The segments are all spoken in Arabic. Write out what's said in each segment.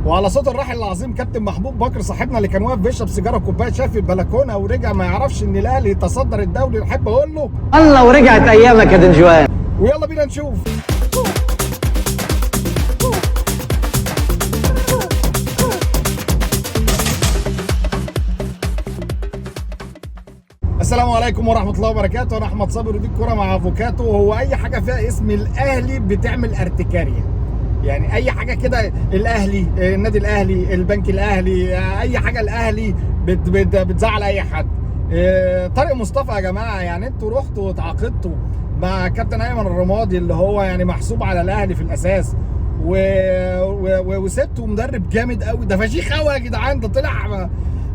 وعلى صوت الراحل العظيم كابتن محمود بكر صاحبنا اللي كان واقف بيشرب سيجاره وكوبايه شاي في البلكونه ورجع ما يعرفش ان الاهلي يتصدر الدوري. احب اقول له الله ورجعت ايامك يا دنجوان. ويلا بينا نشوف. السلام عليكم ورحمه الله وبركاته. انا احمد صابر ودي الكوره مع افوكاتو. هو اي حاجه فيها اسم الاهلي بتعمل ارتكاريه، يعني اي حاجه كده الاهلي، النادي الاهلي، البنك الاهلي، اي حاجه الاهلي بتزعل اي حد. طارق مصطفى يا جماعه، يعني انتوا رحتوا وتعاقدتوا مع كابتن ايمن الرمادي اللي هو يعني محسوب على الاهلي في الاساس، وسبتوا مدرب جامد قوي. ده فشيخ قوي يا جدعان. ده طلع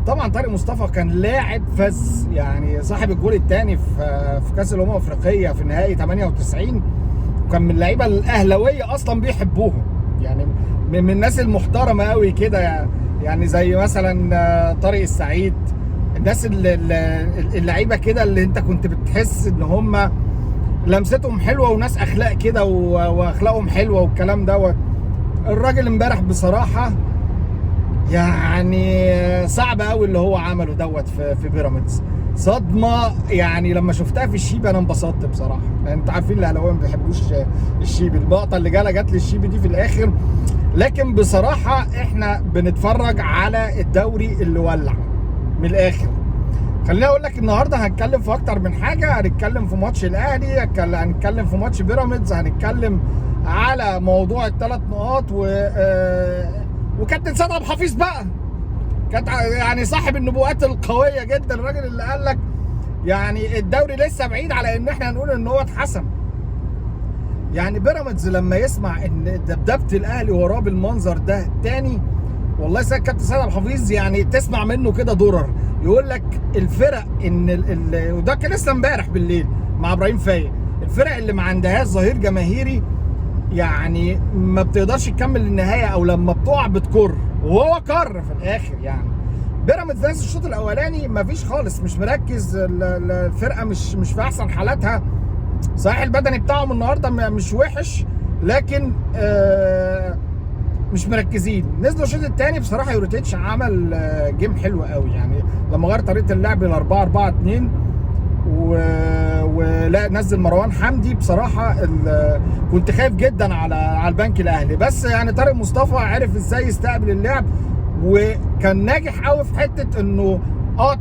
طبعا طارق مصطفى كان لاعب فز، يعني صاحب الجول الثاني في كاس الامم الافريقيه في نهائي 98. كان من اللعيبه الاهلاويه اصلا بيحبوهم، يعني من الناس المحترمه قوي كده، يعني زي مثلا طارق السعيد. الناس اللعيبه كده اللي انت كنت بتحس ان هم لمستهم حلوه وناس اخلاق كده واخلاقهم حلوه والكلام دوت. الراجل امبارح بصراحه يعني صعب قوي اللي هو عمله دوت في بيراميدز. صدمه يعني. لما شفتها في الشيبي انا انبسطت بصراحه. يعني انتوا عارفين الاهلاويه ما بيحبوش الشيبي. اللقطه اللي جات للشيبي دي في الاخر. لكن بصراحه احنا بنتفرج على الدوري اللي ولع من الاخر. خليني اقول لك النهارده هنتكلم في اكتر من حاجه. هنتكلم في ماتش الاهلي، هنتكلم في ماتش بيراميدز، هنتكلم على موضوع الثلاث نقاط وكابتن سيد عبد الحفيظ بقى. كانت يعني صاحب النبوءات القويه جدا، الراجل اللي قال لك يعني الدوري لسه بعيد على ان احنا نقول ان هو اتحسم. يعني بيراميدز لما يسمع ان دبدبه الاهلي وراه بالمنظر ده تاني، والله كابتن سيد عبد الحفيظ يعني تسمع منه كده درر. يقول لك الفرق وده كان لسه امبارح بالليل مع ابراهيم فايق، الفرق اللي ما عندهاش ظهير جماهيري يعني ما بتقدرش تكمل النهايه، او لما بتقع بتكر، وهو كر في الاخر. يعني بيراميدز ناس الشوط الاولاني ما فيش خالص، مش مركز. الفرقه مش في احسن حالاتها. صحيح البدني بتاعهم النهارده مش وحش، لكن مش مركزين. نزلوا الشوط الثاني بصراحه يوريتيتش عمل جيم حلو قوي، يعني لما غير طريقه اللعب ل 4-4-2 ولا نزل مروان حمدي. بصراحه كنت خايف جدا على البنك الاهلي، بس يعني طارق مصطفى عرف ازاي يستقبل اللعب، وكان ناجح قوي في حته انه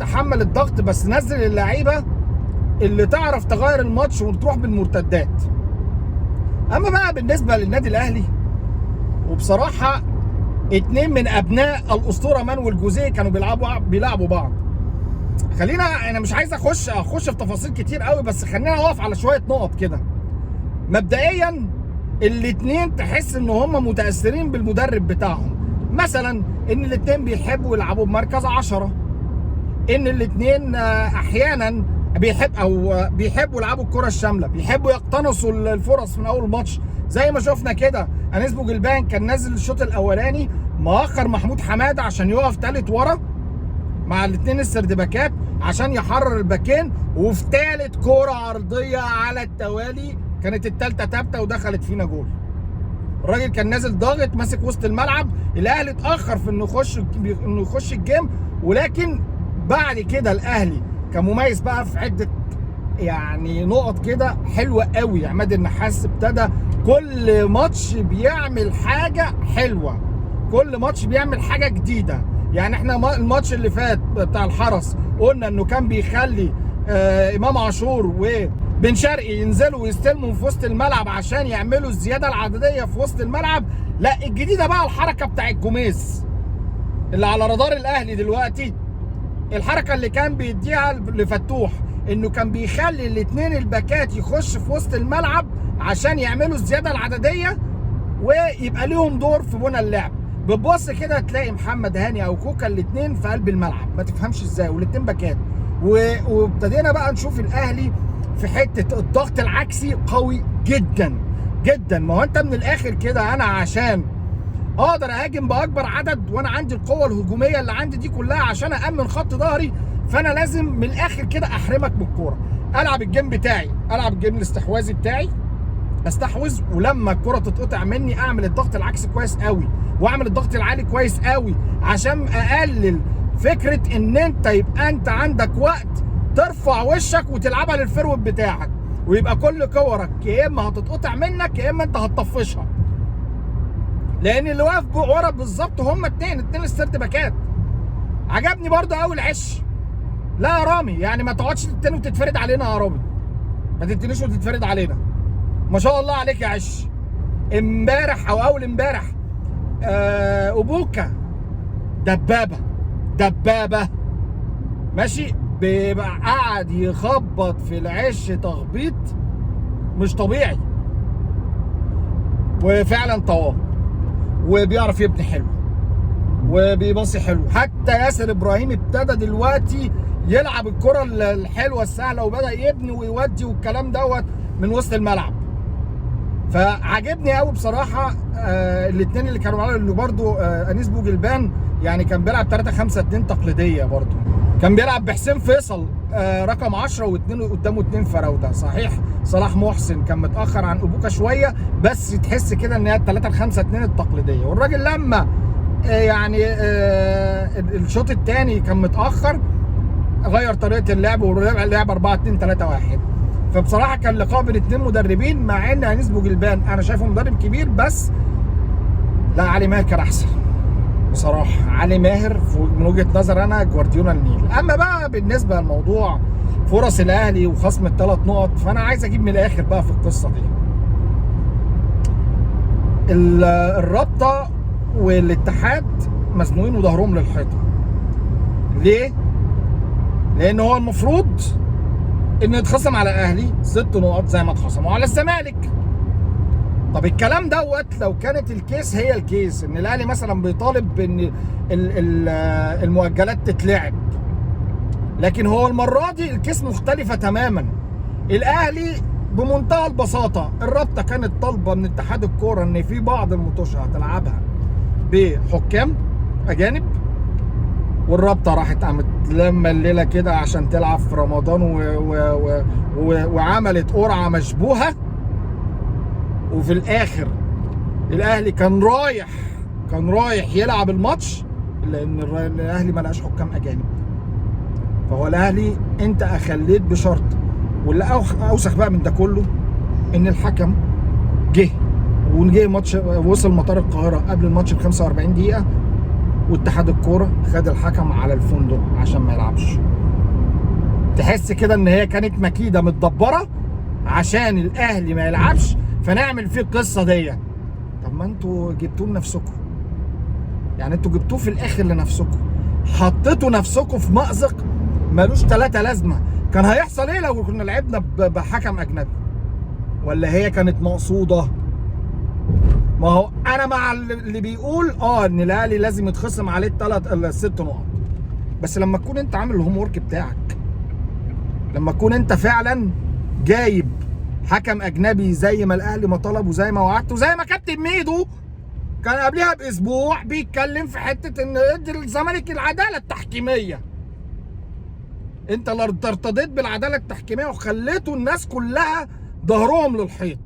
تحمل الضغط، بس نزل اللعيبه اللي تعرف تغير الماتش وتروح بالمرتدات. اما بقى بالنسبه للنادي الاهلي، وبصراحه اتنين من ابناء الاسطوره مانويل جوزيه كانوا بيلعبوا بعض. انا مش عايز اخش في تفاصيل كتير قوي، بس خلينا نقف على شويه نقط كده. مبدئيا الاتنين تحس ان هم متاثرين بالمدرب بتاعهم. مثلا ان الاتنين بيحبوا يلعبوا بمركز 10، ان الاتنين احيانا بيحبوا يلعبوا الكره الشامله، بيحبوا يقتنصوا الفرص من اول ماتش. زي ما شفنا كده انيس بوجلبان كان نازل الشوط الاولاني مؤخر محمود حماده عشان يقف ثالث ورا مع الاثنين السردباكات عشان يحرر الباكين، وفي ثالث كوره عرضيه على التوالي كانت الثالثه ثابته ودخلت فينا جول. الراجل كان نازل ضاغط ماسك وسط الملعب. الاهلي اتاخر في انه يخش الجيم، ولكن بعد كده الاهلي كان مميز بقى في عده يعني نقط كده حلوه قوي. عماد النحاس ابتدى كل ماتش بيعمل حاجه حلوه، كل ماتش بيعمل حاجه جديده. يعني احنا الماتش اللي فات بتاع الحرس قلنا انه كان بيخلي امام عاشور وبن شرقي ينزلوا ويستلموا في وسط الملعب عشان يعملوا الزياده العدديه في وسط الملعب. لا، الجديده بقى الحركه بتاع الجوميز اللي على رادار الاهلي دلوقتي. الحركه اللي كان بيديها لفتوح انه كان بيخلي الاثنين الباكات يخش في وسط الملعب عشان يعملوا الزياده العدديه ويبقى ليهم دور في بنى اللعب. بتبص كده تلاقي محمد هاني او كوكا الاثنين في قلب الملعب، ما تفهمش ازاي، والاثنين باكات. وابتدينا بقى نشوف الاهلي في حته الضغط العكسي قوي جدا جدا. ما هو انت من الاخر كده، انا عشان اقدر اهاجم باكبر عدد وانا عندي القوه الهجوميه اللي عندي دي كلها عشان امن خط ظهري، فانا لازم من الاخر كده احرمك من الكوره. العب الجيم بتاعي، العب الجيم الاستحواذي بتاعي، استحوذ، ولما الكره تتقطع مني اعمل الضغط العكسي كويس قوي، واعمل الضغط العالي كويس قوي، عشان اقلل فكره ان انت يبقى انت عندك وقت ترفع وشك وتلعبها للفرود بتاعك، ويبقى كل كورك يا اما هتتقطع منك يا اما انت هتطفشها. لان اللي واقف ورا بالظبط هم اتنين السيرت باكات. عجبني برضه قوي العش. لا يا رامي، يعني ما تقعدش تتني وتتفرد علينا يا رامي، ما تتنيش وتتفرد علينا. ما شاء الله عليك يا عش. امبارح او اول امبارح اوبوكا دبابه ماشي، بيبقى قاعد يخبط في العش تخبيط مش طبيعي، وفعلا طواه، وبيعرف يبني حلو وبيباصي حلو. حتى ياسر ابراهيم ابتدى دلوقتي يلعب الكره الحلوه السهله، وبدا يبني ويودي والكلام دوت من وسط الملعب. فعجبني قوي بصراحه. الاثنين اللي كانوا معاه، اللي برده انيس بوجلبان، يعني كان بيلعب 3-5-2 تقليديه. برده كان بيلعب بحسين فيصل رقم 10 واثنين قدامه 2 فراوده. صحيح صلاح محسن كان متاخر عن ابوكا شويه، بس تحس كده ان هي 3-5-2 التقليديه. والراجل لما يعني الشوط الثاني كان متاخر، غير طريقه اللعب ولعب 4-2-3-1. فبصراحه كان لقاء بين اثنين مدربين، مع ان انيس بوجلبان انا شايفه مدرب كبير، بس لا، علي ماهر كان احسن بصراحه. علي ماهر من وجهه نظر انا جوارديولا النيل. اما بقى بالنسبه للموضوع فرص الاهلي وخصم ال3 نقط، فانا عايز اجيب من الاخر بقى في القصه دي. الرابطه والاتحاد مزنوقين وظهرهم للحيطه. ليه؟ لان هو المفروض ان يتخصم على الاهلي 6 نقط زي ما اتخصموا على الزمالك. طب الكلام دوت لو كانت الكيس هي الكيس، ان الاهلي مثلا بيطالب بان المؤجلات تتلعب، لكن هو المره دي الكيس مختلفه تماما. الاهلي بمنتهى البساطه، الرابطه كانت طالبه من اتحاد الكوره ان في بعض الماتشات هتلعبها بحكام اجانب، والرابطه راحت قامت لما الليله كده عشان تلعب في رمضان وعملت قرعه مشبوهه. وفي الاخر الاهلي كان رايح يلعب الماتش، لان الاهلي ما لقاش حكام اجانب. فهو الاهلي انت اخليت بشرط، واللي اوسخ بقى من ده كله ان الحكم جه ماتش، وصل مطار القاهره قبل الماتش ب 45 دقيقه، واتحاد الكوره خد الحكم على الفندق عشان ما يلعبش. تحس كده ان هي كانت مكيده متدبره عشان الاهلي ما يلعبش، فنعمل فيه القصه دي. طب ما انتوا جبتوه لنفسكم، يعني انتوا جبتوه في الاخر لنفسكم، حطيتوا نفسكم في مأزق ملوش 3 لازمه. كان هيحصل ايه لو كنا لعبنا بحكم اجنبي؟ ولا هي كانت مقصوده؟ ما هو انا مع اللي بيقول ان الاهلي لازم يتخصم عليه 6 نقط، بس لما تكون انت عامل الهوم ورك بتاعك، لما تكون انت فعلا جايب حكم اجنبي زي ما الاهلي ما طلب وزي ما وعدت، وزي ما كابتن ميدو كان قبلها باسبوع بيتكلم في حته ان ادي الزمالك العداله التحكيميه. انت اللي ارتضيت بالعداله التحكيميه وخليتوا الناس كلها ظهرهم للحيط.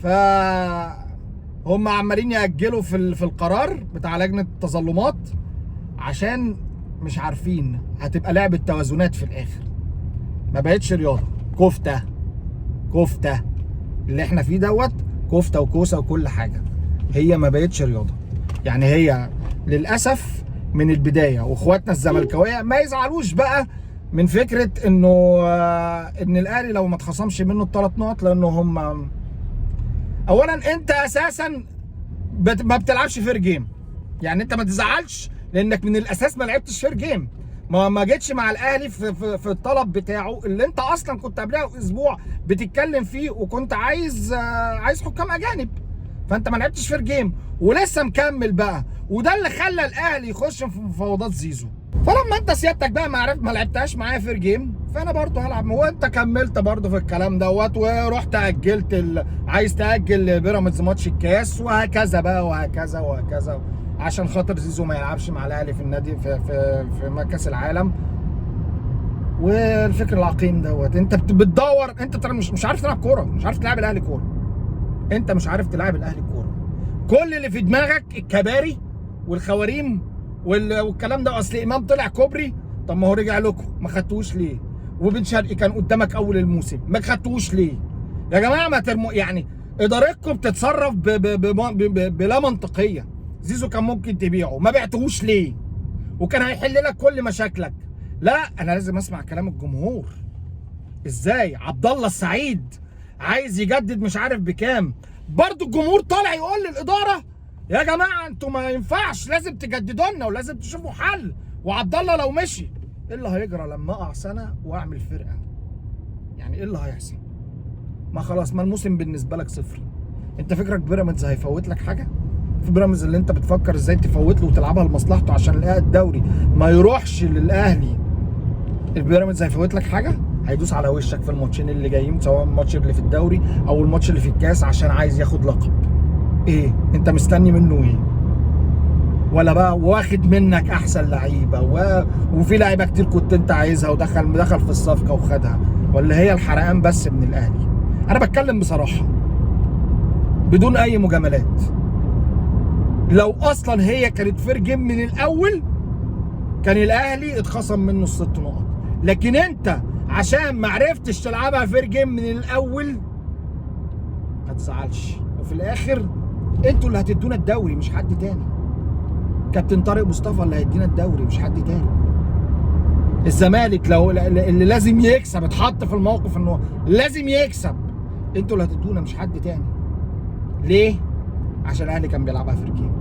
فهم عمالين يأجلوا في القرار بتاع لجنه التظلمات، عشان مش عارفين هتبقى لعبه توازنات في الاخر. ما بقتش رياضه، كفته اللي احنا فيه دوت، كفته وكوسه وكل حاجه. هي ما بقتش رياضه، يعني هي للاسف من البدايه. واخواتنا الزملكاويه ما يزعلوش بقى من فكره انه ان الاهلي لو ما اتخصمش منه ال3 نقط، لانه هم اولا انت اساسا ما بتلعبش فير جيم. يعني انت ما تزعلش لانك من الاساس ما لعبتش فير جيم، ما جيتش مع الاهلي في الطلب بتاعه اللي انت اصلا كنت قبلها اسبوع بتتكلم فيه، وكنت عايز حكام اجانب. فانت ما لعبتش فير جيم ولسه مكمل بقى، وده اللي خلى الاهلي يخش في مفاوضات زيزو. فلما انت سيادتك بقى ما لعبتهاش معايا فير جيم، فانا برضه هلعب. وانت كملت برضه في الكلام دوت، ورحت اجلت عايز تاجل بيراميدز ماتش الكاس، وهكذا بقى وهكذا عشان خاطر زيزو ما يلعبش مع الاهلي في النادي في كاس العالم. والفكر العقيم دوت، انت بتدور، انت ترى مش عارف تلعب كوره، مش عارف تلعب الاهلي كوره. انت مش عارف تلعب الاهلي كوره. كل اللي في دماغك الكباري والخواريم والكلام ده. اصل امام طلع كوبري، طب ما هو رجع لكم، ما خدتوش ليه؟ وبن شرقي كان قدامك اول الموسم، ما خدتوش ليه؟ يا جماعه ما ترموا يعني. ادارتكم بتتصرف بلا منطقيه. زيزو كان ممكن تبيعه، ما بعتهوش ليه؟ وكان هيحل لك كل مشاكلك. لا، انا لازم اسمع كلام الجمهور. ازاي عبد الله السعيد عايز يجدد مش عارف بكام، برضو الجمهور طالع يقول للاداره يا جماعه انتوا ما ينفعش، لازم تجددوا لنا ولازم تشوفوا حل. وعبد الله لو مشي ايه اللي هيجرى لما اقع سنه واعمل فرقه؟ يعني ايه اللي هيحصل؟ ما خلاص، ما الموسم بالنسبه لك صفر. انت فكرك بيراميدز هيفوت لك حاجه؟ في بيراميدز اللي انت بتفكر ازاي تفوت له وتلعبها لمصلحته عشان الدوري ما يروحش للاهلي، البيراميدز هيفوت لك حاجه؟ هيدوس على وشك في الماتشين اللي جايين، سواء الماتش اللي في الدوري او الماتش اللي في الكاس، عشان عايز ياخد لقب. ايه انت مستني منه ايه؟ ولا بقى واخد منك احسن لعيبه وفي لعيبه كتير كنت انت عايزها ودخل في الصفقه وخدها، ولا هي الحرقان بس من الاهلي؟ انا بتكلم بصراحه بدون اي مجاملات. لو اصلا هي كانت فير جيم من الاول كان الاهلي اتخصم منه ال6 نقط، لكن انت عشان ما عرفتش تلعبها فير جيم من الاول ما تزعلش، وفي الاخر انتوا اللي هتدونا الدوري مش حد تاني. كابتن طارق مصطفى اللي هيدينا الدوري مش حد تاني. الزمالك لو اللي لازم يكسب، اتحط في الموقف انه لازم يكسب، انتوا اللي هتدونا مش حد تاني. ليه؟ عشان الاهلي كان بيلعبها فير جيم.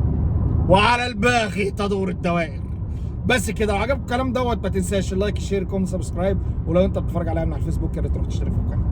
وعلى الباقي تدور الدوائر. بس كده. لو عجبك الكلام دوت ما تنساش اللايك، الشير، كومنت، سبسكرايب. ولو انت بتتفرج عليا من على الفيسبوك يا ريت تروح تشترك في القناه.